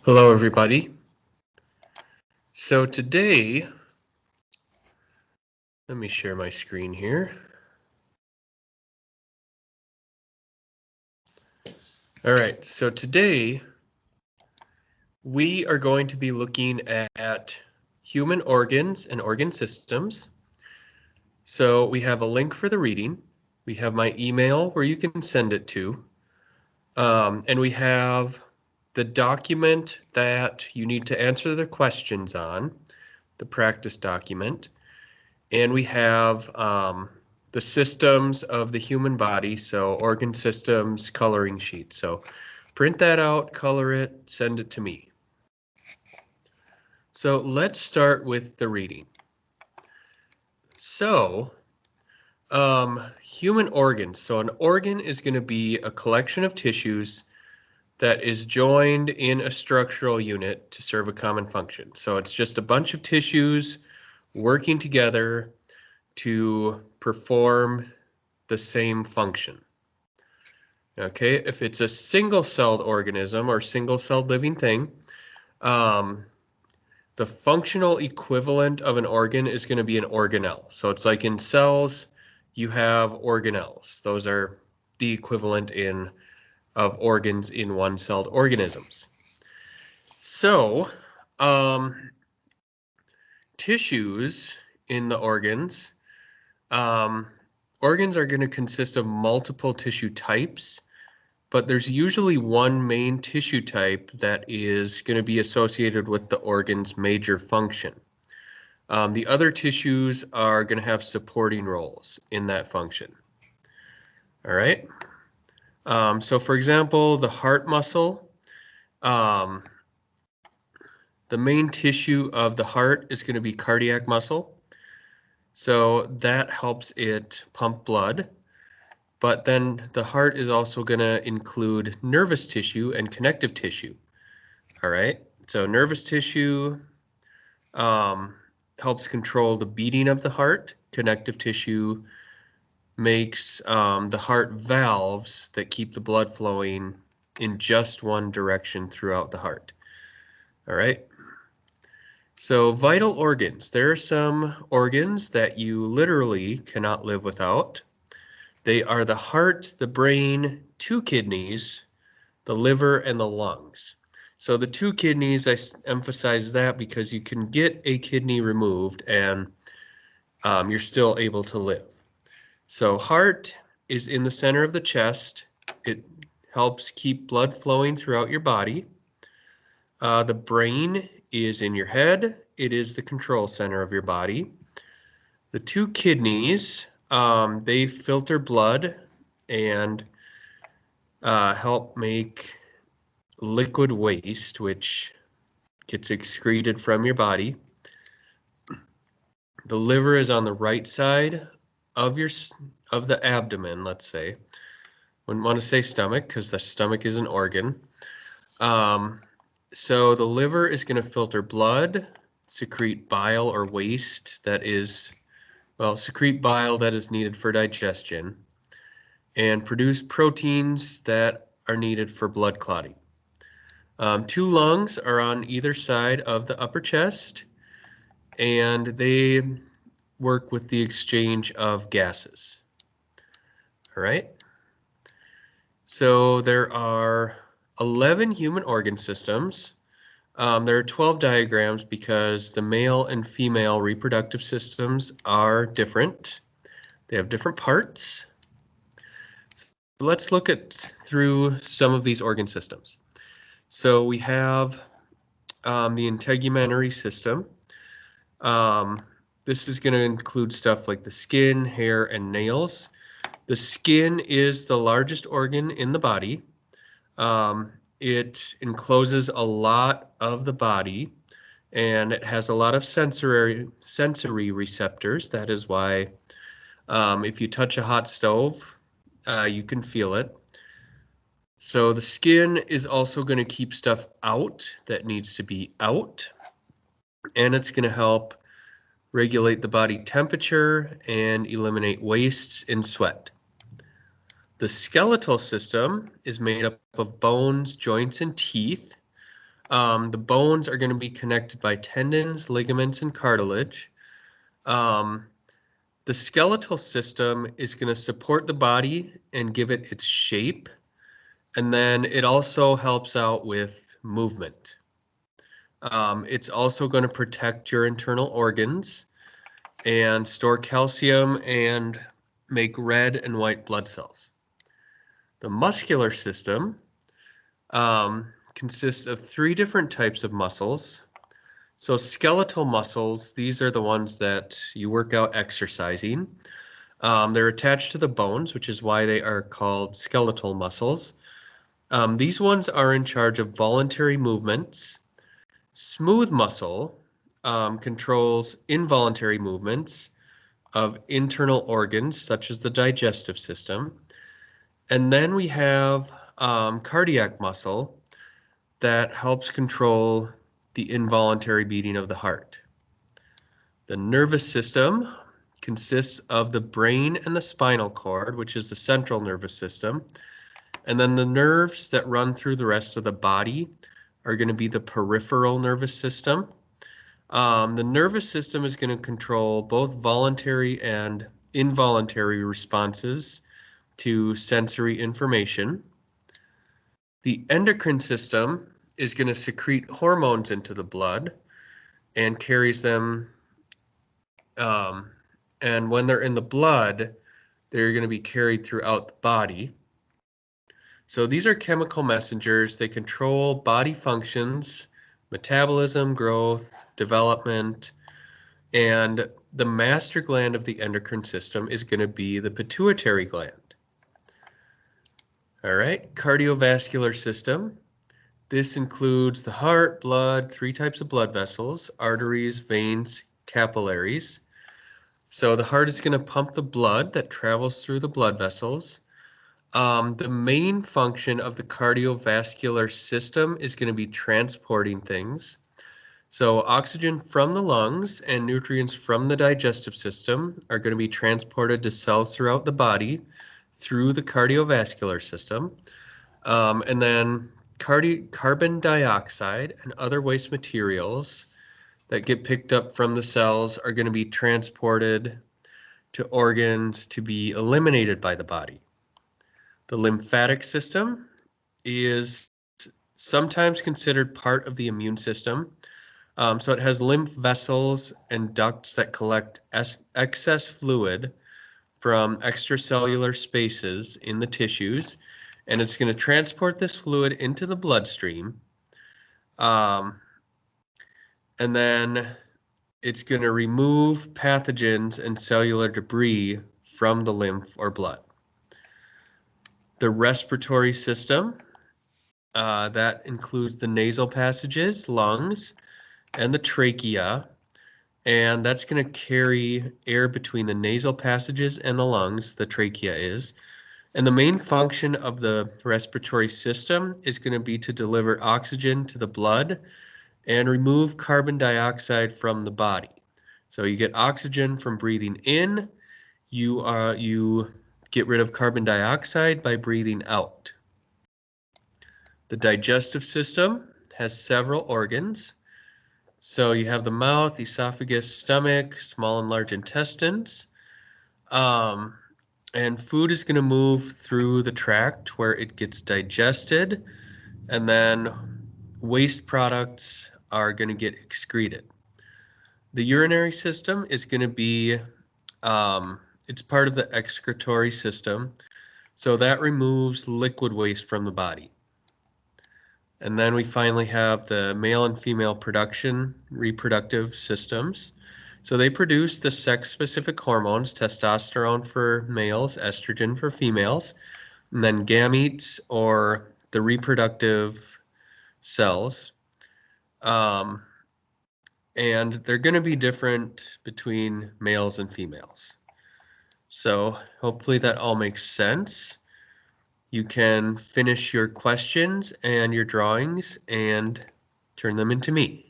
Hello, everybody. So today, let me share my screen here. All right, so today we are going to be looking at human organs and organ systems. So we have a link for the reading. We have my email where you can send it to. And we have the document that you need to answer the questions on, the practice document. And we have the systems of the human body, so organ systems, coloring sheet. So print that out, color it, send it to me. So let's start with the reading. So human organs. So an organ is going to be a collection of tissues that is joined in a structural unit to serve a common function. So it's just a bunch of tissues working together to perform the same function. Okay, if it's a single-celled organism or single-celled living thing, the functional equivalent of an organ is going to be an organelle. So it's like in cells, you have organelles. Those are the equivalent of organs in one-celled organisms. So tissues in the organs, organs are going to consist of multiple tissue types, but there's usually one main tissue type that is going to be associated with the organ's major function. The other tissues are going to have supporting roles in that function. All right. So for example, the heart muscle, the main tissue of the heart is going to be cardiac muscle. So that helps it pump blood. But then the heart is also going to include nervous tissue and connective tissue. All right, so nervous tissue helps control the beating of the heart. Connective tissue makes the heart valves that keep the blood flowing in just one direction throughout the heart. All right. So vital organs. There are some organs that you literally cannot live without. They are the heart, the brain, 2 kidneys, the liver, and the lungs. So the 2 kidneys, I emphasize that because you can get a kidney removed and you're still able to live. So heart is in the center of the chest. It helps keep blood flowing throughout your body. The brain is in your head. It is the control center of your body. The 2 kidneys, they filter blood and help make liquid waste, which gets excreted from your body. The liver is on the right side of the abdomen, let's say. Wouldn't want to say stomach because the stomach is an organ. So the liver is going to filter blood, secrete bile or waste that is, secrete bile that is needed for digestion, and produce proteins that are needed for blood clotting. 2 lungs are on either side of the upper chest, and they work with the exchange of gases. All right. So there are 11 human organ systems. There are 12 diagrams because the male and female reproductive systems are different. They have different parts. So let's look through some of these organ systems. So we have the integumentary system. This is going to include stuff like the skin, hair, and nails. The skin is the largest organ in the body. It encloses a lot of the body, and it has a lot of sensory receptors. That is why if you touch a hot stove, you can feel it. So the skin is also going to keep stuff out that needs to be out, and it's going to help regulate the body temperature and eliminate wastes in sweat. The skeletal system is made up of bones, joints, and teeth. The bones are going to be connected by tendons, ligaments, and cartilage. The skeletal system is going to support the body and give it its shape. And then it also helps out with movement. It's also going to protect your internal organs and store calcium and make red and white blood cells. The muscular system consists of 3 different types of muscles. So skeletal muscles, these are the ones that you work out exercising. They're attached to the bones, which is why they are called skeletal muscles. These ones are in charge of voluntary movements. Smooth muscle controls involuntary movements of internal organs, such as the digestive system. And then we have cardiac muscle that helps control the involuntary beating of the heart. The nervous system consists of the brain and the spinal cord, which is the central nervous system. And then the nerves that run through the rest of the body are going to be the peripheral nervous system. The nervous system is going to control both voluntary and involuntary responses to sensory information. The endocrine system is going to secrete hormones into the blood and carries them. And when they're in the blood, they're going to be carried throughout the body. So these are chemical messengers. They control body functions, metabolism, growth, development, and the master gland of the endocrine system is going to be the pituitary gland. All right, cardiovascular system. This includes the heart, blood, 3 types of blood vessels, arteries, veins, capillaries. So the heart is going to pump the blood that travels through the blood vessels. The main function of the cardiovascular system is going to be transporting things. So oxygen from the lungs and nutrients from the digestive system are going to be transported to cells throughout the body through the cardiovascular system. And then carbon dioxide and other waste materials that get picked up from the cells are going to be transported to organs to be eliminated by the body. The lymphatic system is sometimes considered part of the immune system. So it has lymph vessels and ducts that collect excess fluid from extracellular spaces in the tissues, and it's going to transport this fluid into the bloodstream. And then it's going to remove pathogens and cellular debris from the lymph or blood. The respiratory system, that includes the nasal passages, lungs, and the trachea, and that's going to carry air between the nasal passages and the lungs, the trachea is. And the main function of the respiratory system is going to be to deliver oxygen to the blood and remove carbon dioxide from the body. So you get oxygen from breathing in, you get rid of carbon dioxide by breathing out. The digestive system has several organs. So you have the mouth, esophagus, stomach, small and large intestines. And food is going to move through the tract where it gets digested, and then waste products are going to get excreted. The urinary system is going to be, it's part of the excretory system, so that removes liquid waste from the body. And then we finally have the male and female reproductive systems. So they produce the sex-specific hormones, testosterone for males, estrogen for females, and then gametes, or the reproductive cells. And they're going to be different between males and females. So hopefully that all makes sense. You can finish your questions and your drawings and turn them into me.